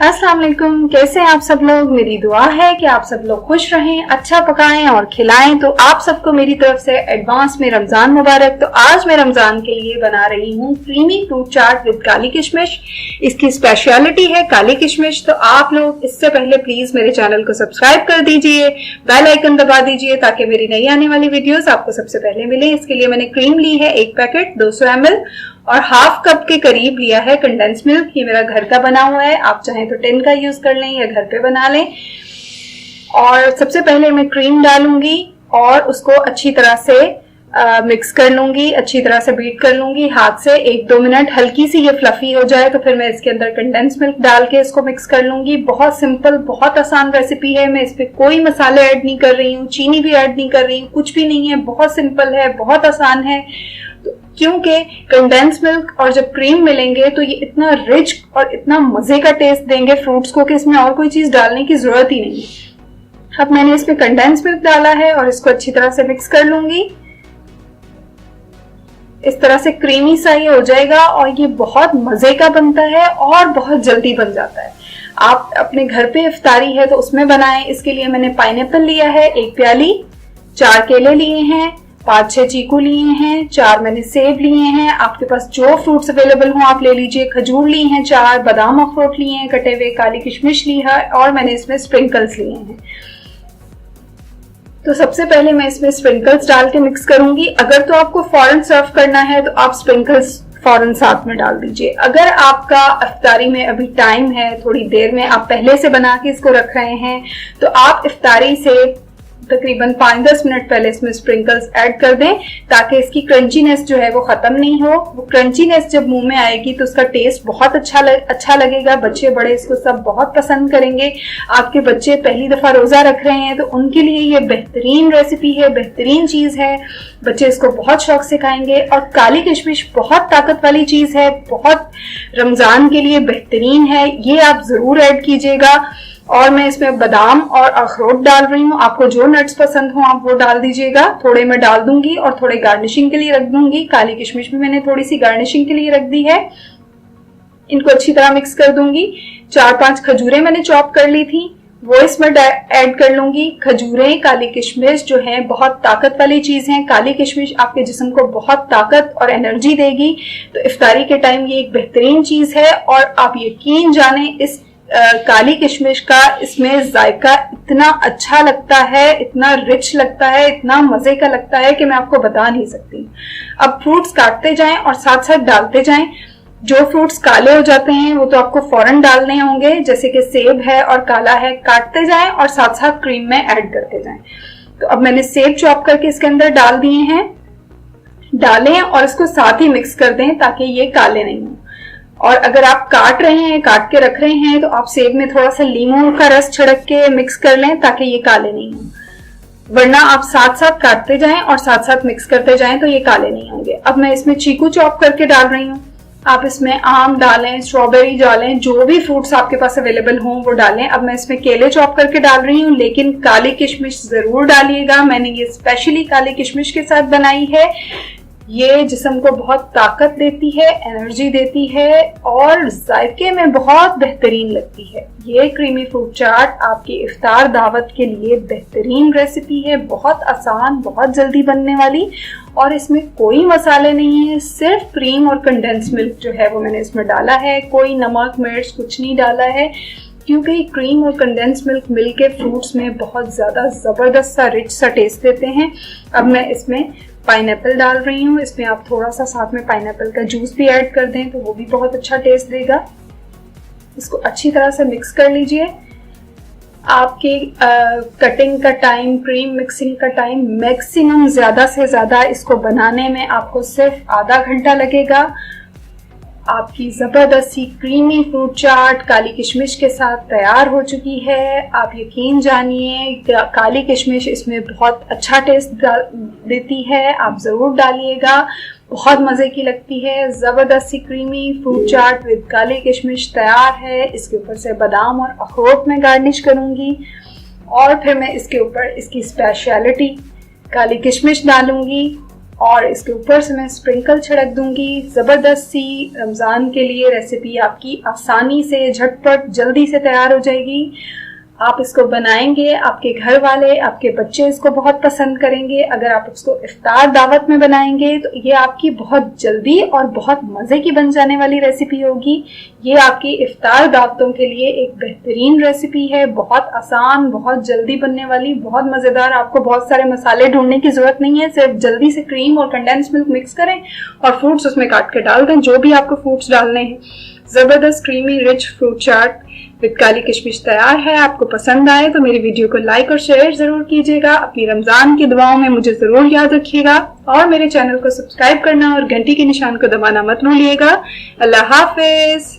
अस्सलाम वालेकुम। कैसे हैं आप सब लोग। मेरी दुआ है कि आप सब लोग खुश रहें, अच्छा पकाएं और खिलाएं। तो आप सबको मेरी तरफ से एडवांस में रमजान मुबारक। तो आज मैं रमजान के लिए बना रही हूँ क्रीमी फ्रूट चाट विद काली किशमिश। इसकी स्पेशलिटी है काली किशमिश। तो आप लोग इससे पहले प्लीज मेरे चैनल को सब्सक्राइब कर दीजिए, बेल आइकन दबा दीजिए ताकि मेरी नई आने वाली वीडियोस आपको सबसे पहले मिले। इसके लिए मैंने क्रीम ली है 1 पैकेट 200 ml और हाफ कप के करीब लिया है कंडेंस मिल्क। ये मेरा घर का बना हुआ है, आप चाहें तो टिन का यूज कर लें या घर पे बना लें। और सबसे पहले मैं क्रीम डालूंगी और उसको अच्छी तरह से मिक्स कर लूंगी, अच्छी तरह से बीट कर लूंगी हाथ से 1-2 मिनट। हल्की सी ये फ्लफी हो जाए तो फिर मैं इसके अंदर कंडेंस मिल्क डाल के इसको मिक्स कर लूंगी। बहुत सिंपल, बहुत आसान रेसिपी है। मैं इसमें कोई मसाले ऐड नहीं कर रही हूँ, चीनी भी ऐड नहीं कर रही हूँ, कुछ भी नहीं है। बहुत सिंपल है, बहुत आसान है। क्योंकि कंडेंस मिल्क और जब क्रीम मिलेंगे तो ये इतना रिच और इतना मजे का टेस्ट देंगे फ्रूट्स को कि इसमें और कोई चीज डालने की जरूरत ही नहीं है। अब मैंने इसमें कंडेंस मिल्क डाला है और इसको अच्छी तरह से मिक्स कर लूंगी। इस तरह से क्रीमी सा ये हो जाएगा और ये बहुत मजे का बनता है और बहुत जल्दी बन जाता है। आप अपने घर पे इफ्तारी है तो उसमें बनाएं। इसके लिए मैंने पाइनएप्पल लिया है 1 प्याली, 4 केले लिए हैं, 5-6 चीकू लिए हैं, 4 मैंने सेब लिए हैं। आपके पास जो फ्रूट्स अवेलेबल हो आप ले लीजिए। खजूर ली हैं 4, बादाम अखरोट लिए हैं कटे हुए, काली किशमिश ली है और मैंने इसमें स्प्रिंकल्स लिए हैं। तो सबसे पहले मैं इसमें स्प्रिंकल्स डाल के मिक्स करूंगी। अगर तो आपको फौरन सर्व करना है तो आप स्प्रिंकल्स फौरन साथ में डाल दीजिए। अगर आपका इफ्तारी में अभी टाइम है, थोड़ी देर में आप पहले से बना के इसको रख रहे हैं, तो आप इफ्तारी से तकरीबन 5-10 मिनट पहले इसमें स्प्रिंकल्स ऐड कर दें ताकि इसकी क्रंचीनेस जो है वो खत्म नहीं हो। वो क्रंचीनेस जब मुंह में आएगी तो उसका टेस्ट बहुत अच्छा लगेगा। बच्चे बड़े इसको सब बहुत पसंद करेंगे। आपके बच्चे पहली दफा रोजा रख रहे हैं तो उनके लिए ये बेहतरीन रेसिपी है, बेहतरीन चीज है। बच्चे इसको बहुत शौक से खाएंगे। और काली किशमिश बहुत ताकत वाली चीज है, बहुत रमजान के लिए बेहतरीन है। ये आप जरूर ऐड कीजिएगा। और मैं इसमें बादाम और अखरोट डाल रही हूँ। आपको जो नट्स पसंद हो आप वो डाल दीजिएगा। थोड़े मैं डाल दूंगी और थोड़े गार्निशिंग के लिए रख दूंगी। काली किशमिश भी मैंने थोड़ी सी गार्निशिंग के लिए रख दी है। इनको अच्छी तरह मिक्स कर दूंगी। 4-5 खजूरें मैंने चॉप कर ली थी, वो इसमें ऐड कर लूंगी। खजूरें, काली किशमिश जो है बहुत ताकत वाली चीज है। काली किशमिश आपके जिस्म को बहुत ताकत और एनर्जी देगी। तो इफ्तारी के टाइम ये एक बेहतरीन चीज है। और आप यकीन जाने इस काली किशमिश का इसमें जायका इतना अच्छा लगता है, इतना रिच लगता है, इतना मजे का लगता है कि मैं आपको बता नहीं सकती। अब फ्रूट्स काटते जाएं और साथ साथ डालते जाएं। जो फ्रूट्स काले हो जाते हैं वो तो आपको फौरन डालने होंगे, जैसे कि सेब है और काला है। काटते जाएं और साथ साथ क्रीम में ऐड करते जाएं। तो अब मैंने सेब चॉप करके इसके अंदर डाल दिए हैं। डालें और इसको साथ ही मिक्स कर दें ताकि ये काले नहीं हो। और अगर आप काट रहे हैं, काट के रख रहे हैं, तो आप सेब में थोड़ा सा लीमू का रस छिड़क के मिक्स कर लें ताकि ये काले नहीं हो। वरना आप साथ साथ काटते जाएं और साथ साथ मिक्स करते जाएं तो ये काले नहीं होंगे। अब मैं इसमें चीकू चॉप करके डाल रही हूँ। आप इसमें आम डालें, स्ट्रॉबेरी डालें, जो भी फ्रूट्स आपके पास अवेलेबल हों वो डालें। अब मैं इसमें केले चॉप करके डाल रही हूँ, लेकिन काली किशमिश जरूर डालिएगा। मैंने ये स्पेशली काली किशमिश के साथ बनाई है। ये जिस्म को बहुत ताकत देती है, एनर्जी देती है और जायके में बहुत बेहतरीन लगती है। ये क्रीमी फ्रूट चाट आपकी इफ्तार दावत के लिए बेहतरीन रेसिपी है। बहुत आसान, बहुत जल्दी बनने वाली और इसमें कोई मसाले नहीं है। सिर्फ क्रीम और कंडेंस मिल्क जो है वो मैंने इसमें डाला है। कोई नमक मिर्च कुछ नहीं डाला है क्योंकि क्रीम और कंडेंस मिल्क मिलके फ्रूट्स में बहुत ज्यादा जबरदस्त सा रिच सा टेस्ट देते हैं। अब मैं इसमें पाइनएप्पल डाल रही हूँ। इसमें आप थोड़ा सा साथ में पाइनएप्पल का जूस भी ऐड कर दें तो वो भी बहुत अच्छा टेस्ट देगा। इसको अच्छी तरह से मिक्स कर लीजिए। आपकी कटिंग का टाइम, क्रीम मिक्सिंग का टाइम मैक्सिमम ज्यादा से ज्यादा इसको बनाने में आपको सिर्फ आधा घंटा लगेगा। आपकी जबरदस्त सी क्रीमी फ्रूट चाट काली किशमिश के साथ तैयार हो चुकी है। आप यकीन जानिए काली किशमिश इसमें बहुत अच्छा टेस्ट देती है। आप जरूर डालिएगा, बहुत मजे की लगती है। जबरदस्त सी क्रीमी फ्रूट चाट विद काली किशमिश तैयार है। इसके ऊपर से बादाम और अखरोट में गार्निश करूंगी और फिर मैं इसके ऊपर इसकी स्पेशलिटी काली किशमिश डालूंगी और इसके ऊपर से मैं स्प्रिंकल छिड़क दूंगी। जबरदस्त सी रमजान के लिए रेसिपी आपकी आसानी से झटपट जल्दी से तैयार हो जाएगी। आप इसको बनाएंगे, आपके घर वाले, आपके बच्चे इसको बहुत पसंद करेंगे। अगर आप इसको इफ्तार दावत में बनाएंगे तो ये आपकी बहुत जल्दी और बहुत मजे की बन जाने वाली रेसिपी होगी। ये आपकी इफ्तार दावतों के लिए एक बेहतरीन रेसिपी है, बहुत आसान, बहुत जल्दी बनने वाली, बहुत मजेदार। आपको बहुत सारे मसाले ढूंढने की जरूरत नहीं है, सिर्फ जल्दी से क्रीम और कंडेंस मिल्क मिक्स करें और फ्रूट्स उसमें काट के डाल दें, जो भी आपको फ्रूट्स डालने हैं। जबरदस्त creamy rich fruit chaat with काली किशमिश तैयार है। आपको पसंद आए तो मेरी वीडियो को लाइक और शेयर जरूर कीजिएगा। अपनी रमजान की दुआओं में मुझे जरूर याद रखिएगा और मेरे चैनल को सब्सक्राइब करना और घंटी के निशान को दबाना मत भूलिएगा। अल्लाह हाफिज।